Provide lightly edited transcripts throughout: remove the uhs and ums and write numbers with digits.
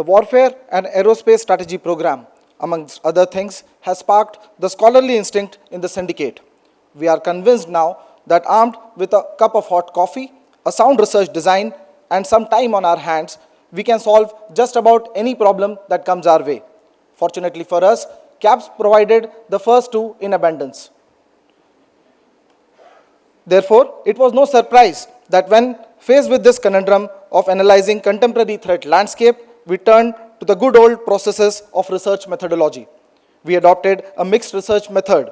The Warfare and Aerospace Strategy Program, amongst other things, has sparked the scholarly instinct in the syndicate. We are convinced now that armed with a cup of hot coffee, a sound research design, and some time on our hands, we can solve just about any problem that comes our way. Fortunately for us, Capt provided the first two in abundance. Therefore, it was no surprise that when faced with this conundrum of analyzing contemporary threat landscape, we turned to the good old processes of research methodology. We adopted a mixed research method.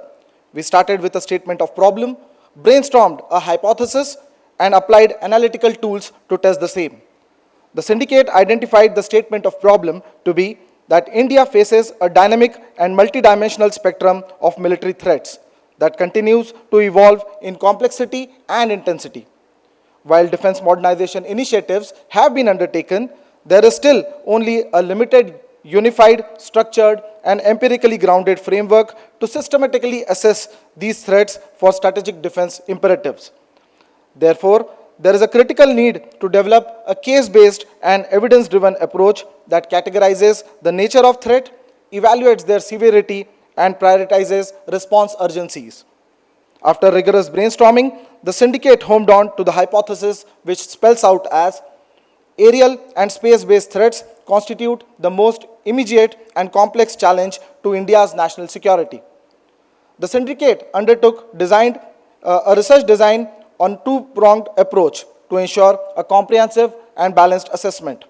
We started with a statement of problem, brainstormed a hypothesis, and applied analytical tools to test the same. The syndicate identified the statement of problem to be that India faces a dynamic and multidimensional spectrum of military threats that continues to evolve in complexity and intensity. While defense modernization initiatives have been undertaken, there is still only a limited, unified, structured, and empirically grounded framework to systematically assess these threats for strategic defense imperatives. Therefore, there is a critical need to develop a case-based and evidence-driven approach that categorizes the nature of threat, evaluates their severity, and prioritizes response urgencies. After rigorous brainstorming, the syndicate homed on to the hypothesis which spells out as aerial and space-based threats constitute the most immediate and complex challenge to India's national security. The syndicate designed a research design on two-pronged approach to ensure a comprehensive and balanced assessment.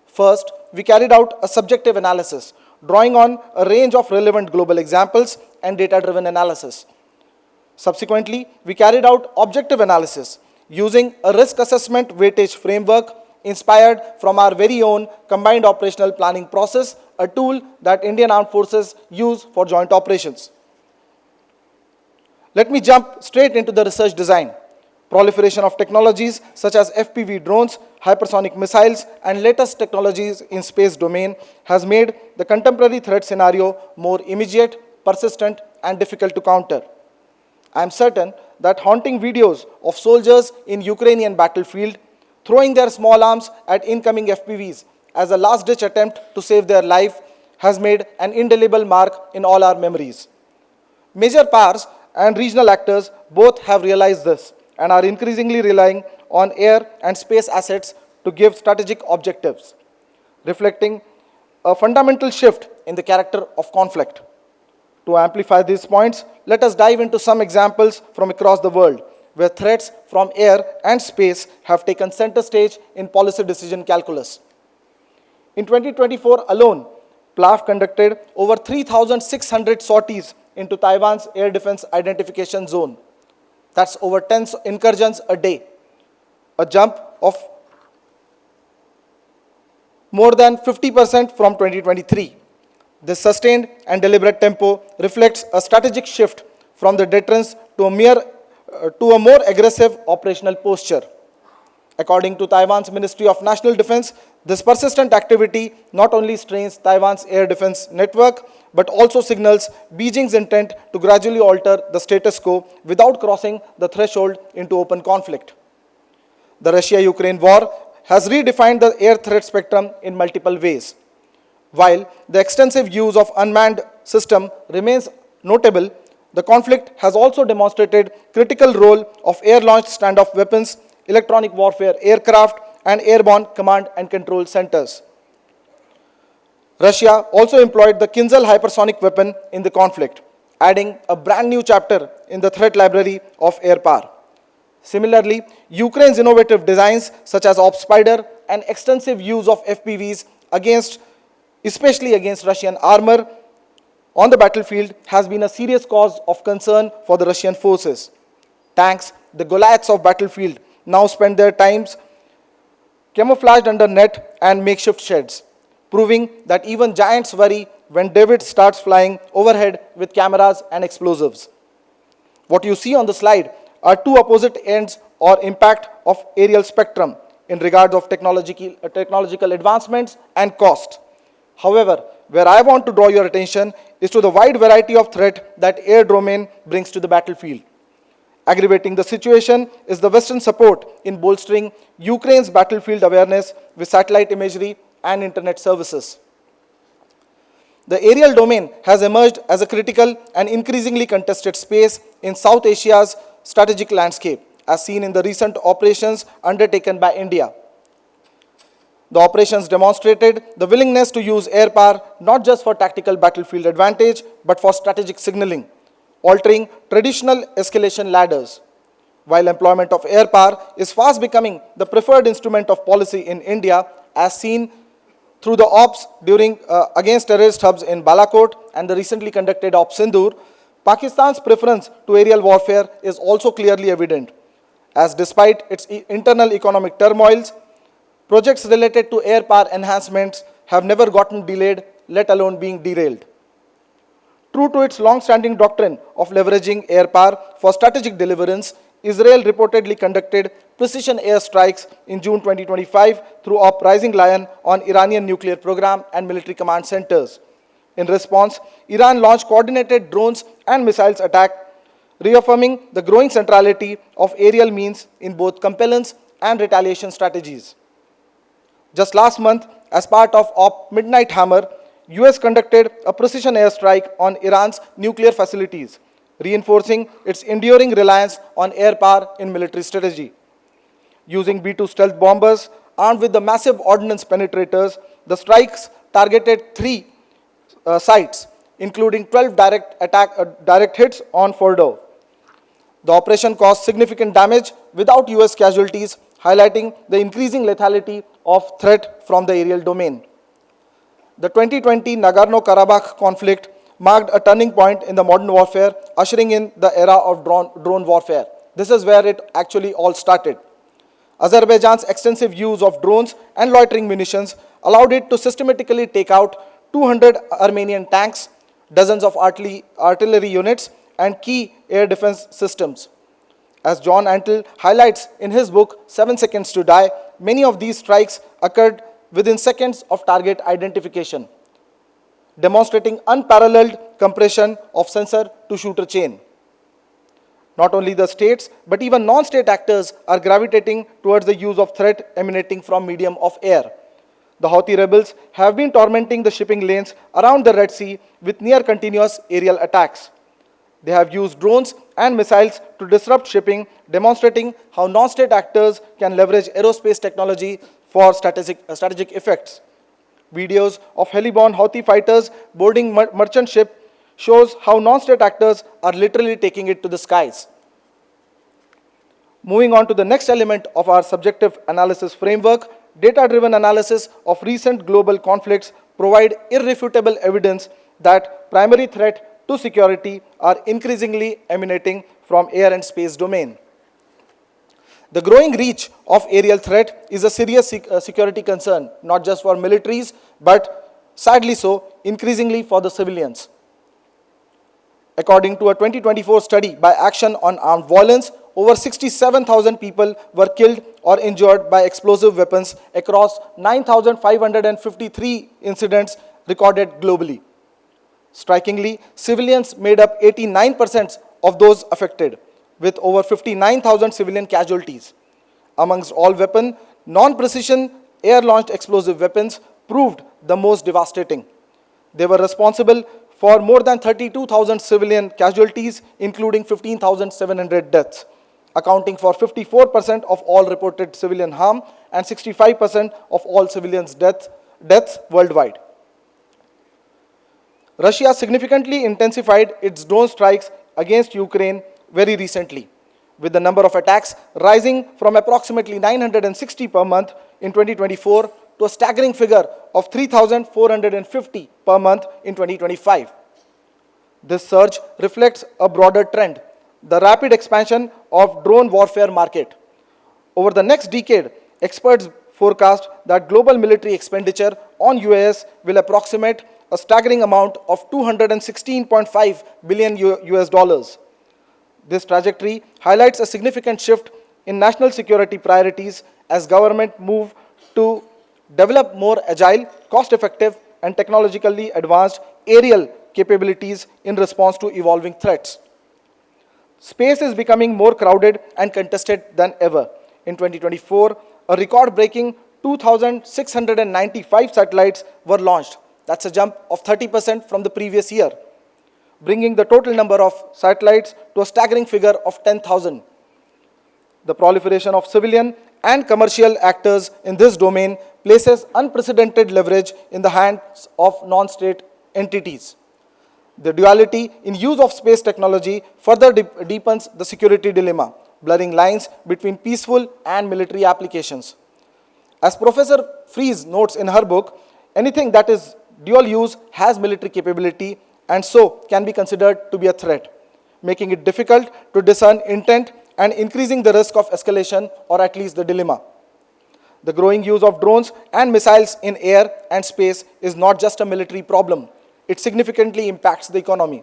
First, we carried out a subjective analysis, drawing on a range of relevant global examples and data-driven analysis. Subsequently, we carried out objective analysis using a risk assessment weightage framework inspired from our very own combined operational planning process, a tool that Indian Armed Forces use for joint operations. Let me jump straight into the research design. Proliferation of technologies such as FPV drones, hypersonic missiles, and latest technologies in space domain has made the contemporary threat scenario more immediate, persistent, and difficult to counter. I am certain that haunting videos of soldiers in Ukrainian battlefield throwing their small arms at incoming FPVs as a last-ditch attempt to save their life has made an indelible mark in all our memories. Major powers and regional actors both have realized this and are increasingly relying on air and space assets to give strategic objectives, reflecting a fundamental shift in the character of conflict. To amplify these points, let us dive into some examples from across the world where threats from air and space have taken center stage in policy decision calculus. In 2024 alone, PLAF conducted over 3,600 sorties into Taiwan's air defense identification zone. That's over 10 incursions a day, a jump of more than 50% from 2023. This sustained and deliberate tempo reflects a strategic shift from the deterrence to a more aggressive operational posture. According to Taiwan's Ministry of National Defense, this persistent activity not only strains Taiwan's air defense network, but also signals Beijing's intent to gradually alter the status quo without crossing the threshold into open conflict. The Russia-Ukraine war has redefined the air threat spectrum in multiple ways. While the extensive use of unmanned system remains notable, the conflict has also demonstrated critical role of air-launched standoff weapons, electronic warfare aircraft, and airborne command and control centers. Russia also employed the Kinzhal hypersonic weapon in the conflict, adding a brand new chapter in the threat library of air power. Similarly, Ukraine's innovative designs such as Spider and extensive use of FPVs especially against Russian armor on the battlefield has been a serious cause of concern for the Russian forces. Tanks, the Goliaths of battlefield, now spend their times camouflaged under net and makeshift sheds, proving that even giants worry when David starts flying overhead with cameras and explosives. What you see on the slide are two opposite ends or impact of aerial spectrum in regards of technological advancements and cost. However, where I want to draw your attention is to the wide variety of threat that air domain brings to the battlefield. Aggravating the situation is the Western support in bolstering Ukraine's battlefield awareness with satellite imagery and internet services. The aerial domain has emerged as a critical and increasingly contested space in South Asia's strategic landscape, as seen in the recent operations undertaken by India. The operations demonstrated the willingness to use air power not just for tactical battlefield advantage, but for strategic signaling, altering traditional escalation ladders. While employment of air power is fast becoming the preferred instrument of policy in India, as seen through the ops during against terrorist hubs in Balakot and the recently conducted Op Sindoor, Pakistan's preference to aerial warfare is also clearly evident, as despite its internal economic turmoils, projects related to air power enhancements have never gotten delayed, let alone being derailed. True to its long-standing doctrine of leveraging air power for strategic deliverance, Israel reportedly conducted precision air strikes in June 2025 through Uprising Lion on Iranian nuclear program and military command centers. In response, Iran launched coordinated drones and missiles attack, reaffirming the growing centrality of aerial means in both compellence and retaliation strategies. Just last month, as part of Op Midnight Hammer, US conducted a precision airstrike on Iran's nuclear facilities, reinforcing its enduring reliance on air power in military strategy. Using B-2 stealth bombers armed with the massive ordnance penetrators, the strikes targeted three sites, including 12 direct hits on Fordow. The operation caused significant damage without US casualties, highlighting the increasing lethality of threat from the aerial domain. The 2020 Nagorno-Karabakh conflict marked a turning point in the modern warfare, ushering in the era of drone warfare. This is where it actually all started. Azerbaijan's extensive use of drones and loitering munitions allowed it to systematically take out 200 Armenian tanks, dozens of artillery units, and key air defense systems. As John Antle highlights in his book, 7 Seconds to Die, many of these strikes occurred within seconds of target identification, demonstrating unparalleled compression of sensor-to-shooter chain. Not only the states, but even non-state actors are gravitating towards the use of threat emanating from medium of air. The Houthi rebels have been tormenting the shipping lanes around the Red Sea with near-continuous aerial attacks. They have used drones and missiles to disrupt shipping, demonstrating how non-state actors can leverage aerospace technology for strategic effects. Videos of heli-borne Houthi fighters boarding merchant ship shows how non-state actors are literally taking it to the skies. Moving on to the next element of our subjective analysis framework, data-driven analysis of recent global conflicts provide irrefutable evidence that primary threat to security are increasingly emanating from air and space domain. The growing reach of aerial threat is a serious security concern, not just for militaries, but sadly so, increasingly for the civilians. According to a 2024 study by Action on Armed Violence, over 67,000 people were killed or injured by explosive weapons across 9,553 incidents recorded globally. Strikingly, civilians made up 89% of those affected, with over 59,000 civilian casualties. Amongst all weapons, non-precision air-launched explosive weapons proved the most devastating. They were responsible for more than 32,000 civilian casualties, including 15,700 deaths, accounting for 54% of all reported civilian harm and 65% of all civilians' deaths worldwide. Russia significantly intensified its drone strikes against Ukraine very recently, with the number of attacks rising from approximately 960 per month in 2024 to a staggering figure of 3,450 per month in 2025. This surge reflects a broader trend, the rapid expansion of drone warfare market. Over the next decade, experts forecast that global military expenditure on UAS will approximate a staggering amount of $216.5 billion US dollars. This trajectory highlights a significant shift in national security priorities as government move to develop more agile, cost-effective, and technologically advanced aerial capabilities in response to evolving threats. Space is becoming more crowded and contested than ever. In 2024, a record-breaking 2,695 satellites were launched. That's a jump of 30% from the previous year, bringing the total number of satellites to a staggering figure of 10,000. The proliferation of civilian and commercial actors in this domain places unprecedented leverage in the hands of non-state entities. The duality in use of space technology further deepens the security dilemma, blurring lines between peaceful and military applications. As Professor Fries notes in her book, anything that is dual use has military capability and so can be considered to be a threat, making it difficult to discern intent and increasing the risk of escalation, or at least the dilemma. The growing use of drones and missiles in air and space is not just a military problem. It significantly impacts the economy.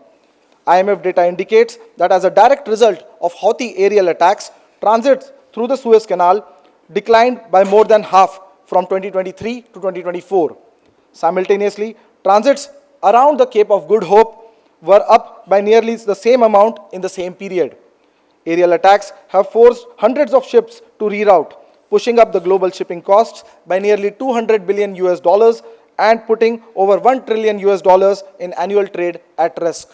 IMF data indicates that as a direct result of Houthi aerial attacks, transits through the Suez Canal declined by more than half from 2023 to 2024. Simultaneously, transits around the Cape of Good Hope were up by nearly the same amount in the same period. Aerial attacks have forced hundreds of ships to reroute, pushing up the global shipping costs by nearly 200 billion US dollars and putting over $1 trillion US dollars in annual trade at risk.